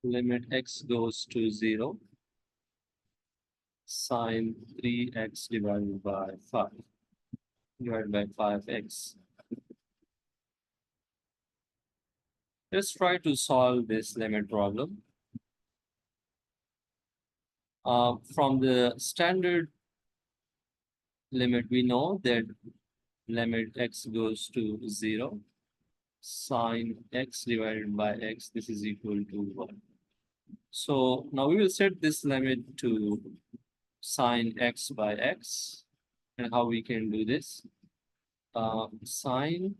limit x goes to 0, sine 3x divided by 5 divided by 5x. Let's try to solve this limit problem. From the standard limit, we know that limit x goes to 0, sine x divided by x, this is equal to 1. So now we will set this limit to sine x by x. And how we can do this? Sine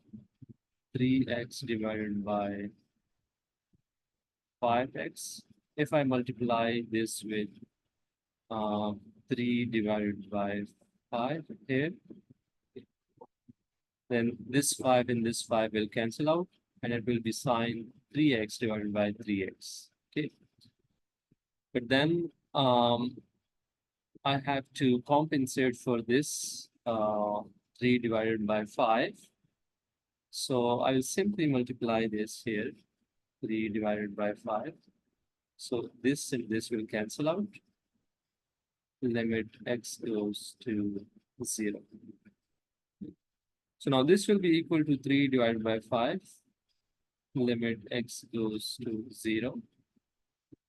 3x divided by 5x. If I multiply this with 3 divided by 5 here, then this 5 and this 5 will cancel out, and it will be sine 3x divided by 3x. Okay. But then I have to compensate for this 3 divided by 5. So I will simply multiply this here, 3 divided by 5. So this and this will cancel out. Limit x goes to 0. So now this will be equal to 3 divided by 5. Limit x goes to 0.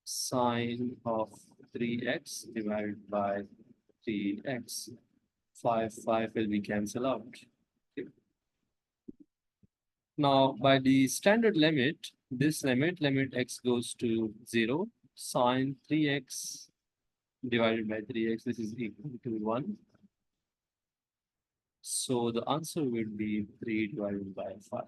Sine of 3x divided by 3x. 5 will be cancelled out. Okay. Now, by the standard limit, this limit x goes to 0, sine 3x divided by 3x, this is equal to 1. So the answer would be 3 divided by 5.